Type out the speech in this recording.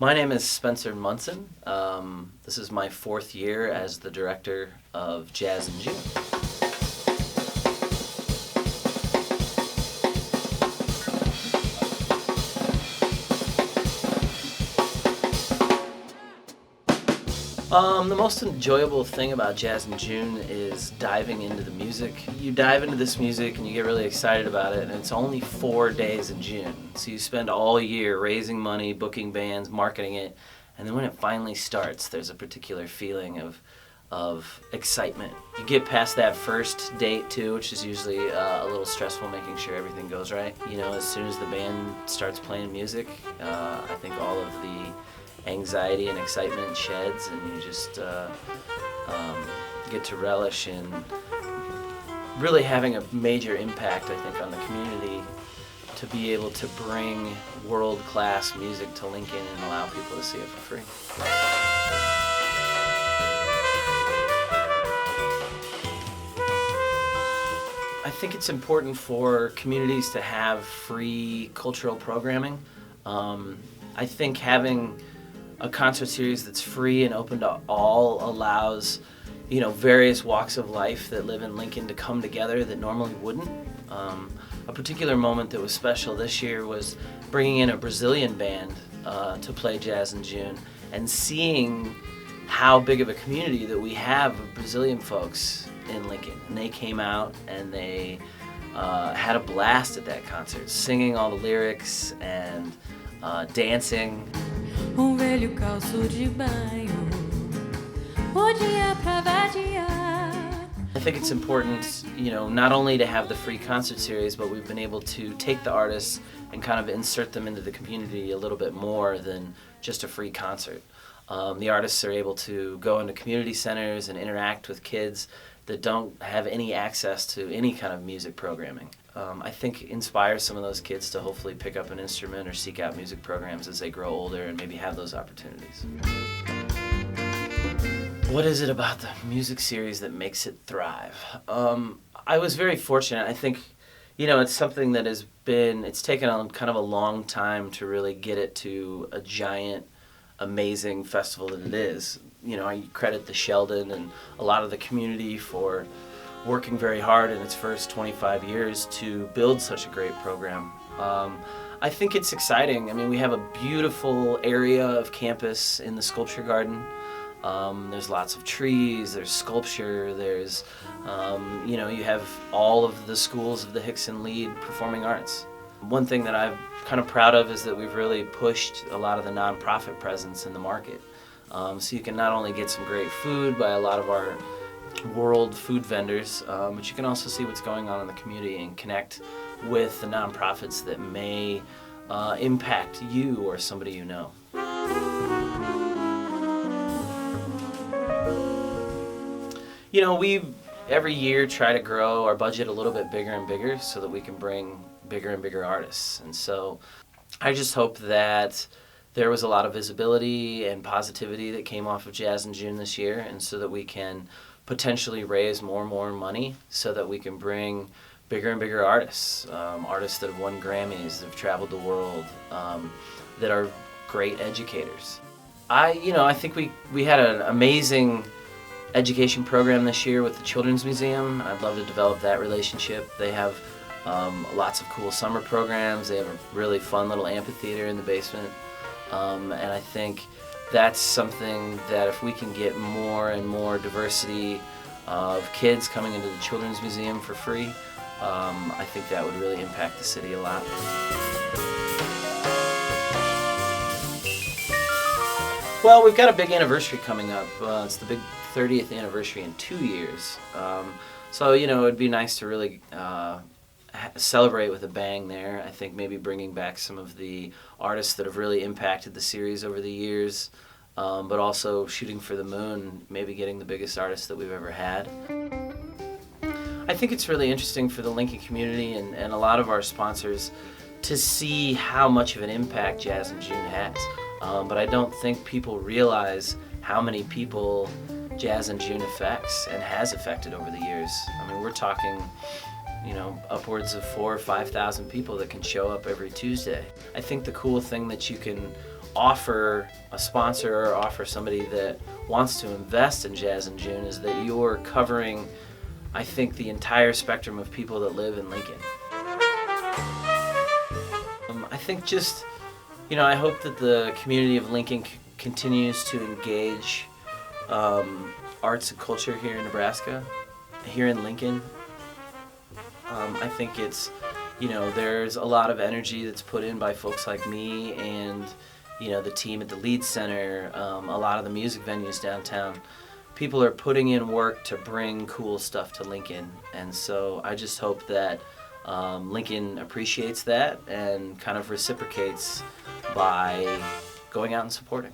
My name is Spencer Munson. This is my 4th year as the director of Jazz in June. The most enjoyable thing about Jazz in June is diving into the music. You dive into this music and you get really excited about it, and it's only 4 days in June. So you spend all year raising money, booking bands, marketing it, and then when it finally starts, there's a particular feeling of excitement. You get past that first date too, which is usually a little stressful, making sure everything goes right. You know, as soon as the band starts playing music, I think all of the anxiety and excitement sheds, and you just get to relish in really having a major impact, I think, on the community, to be able to bring world-class music to Lincoln and allow people to see it for free. I think it's important for communities to have free cultural programming. I think having a concert series that's free and open to all allows, various walks of life that live in Lincoln to come together that normally wouldn't. A particular moment that was special this year was bringing in a Brazilian band to play Jazz in June and seeing how big of a community that we have of Brazilian folks in Lincoln. And they came out and they had a blast at that concert, singing all the lyrics and dancing. Velho calço de banho, o dia pra vadiar. I think it's important, not only to have the free concert series, but we've been able to take the artists and kind of insert them into the community a little bit more than just a free concert. The artists are able to go into community centers and interact with kids that don't have any access to any kind of music programming. I think inspires some of those kids to hopefully pick up an instrument or seek out music programs as they grow older and maybe have those opportunities. What is it about the music series that makes it thrive? I was very fortunate. I think, it's something that it's taken on kind of a long time to really get it to a giant, amazing festival that it is. I credit the Sheldon and a lot of the community for working very hard in its first 25 years to build such a great program. I think it's exciting. I mean, we have a beautiful area of campus in the sculpture garden. There's lots of trees, there's sculpture, there's, you have all of the schools of the Hickson Lead performing arts. One thing that I'm kind of proud of is that we've really pushed a lot of the nonprofit presence in the market. So you can not only get some great food by a lot of our world food vendors, but you can also see what's going on in the community and connect with the nonprofits that may impact you or somebody you know. We every year try to grow our budget a little bit bigger and bigger so that we can bring bigger and bigger artists. And so I just hope that there was a lot of visibility and positivity that came off of Jazz in June this year, and so that we can potentially raise more and more money so that we can bring bigger and bigger artists, artists that have won Grammys, that have traveled the world, that are great educators. I think we had an amazing education program this year with the Children's Museum. I'd love to develop that relationship. They have lots of cool summer programs. They have a really fun little amphitheater in the basement. And I think that's something that if we can get more and more diversity of kids coming into the Children's Museum for free, I think that would really impact the city a lot. Well, we've got a big anniversary coming up. It's the big 30th anniversary in 2 years. So, it would be nice to really celebrate with a bang there. I think maybe bringing back some of the artists that have really impacted the series over the years, but also shooting for the moon, maybe getting the biggest artists that we've ever had. I think it's really interesting for the Lincoln community and a lot of our sponsors to see how much of an impact Jazz in June has. But I don't think people realize how many people Jazz in June affects and has affected over the years. I mean, we're talking upwards of 4,000 or 5,000 people that can show up every Tuesday. I think the cool thing that you can offer a sponsor or offer somebody that wants to invest in Jazz in June is that you're covering, I think, the entire spectrum of people that live in Lincoln. I think just, I hope that the community of Lincoln continues to engage arts and culture here in Nebraska, here in Lincoln. I think it's, there's a lot of energy that's put in by folks like me and, the team at the Lead Center, a lot of the music venues downtown. People are putting in work to bring cool stuff to Lincoln, and so I just hope that Lincoln appreciates that and kind of reciprocates by going out and supporting.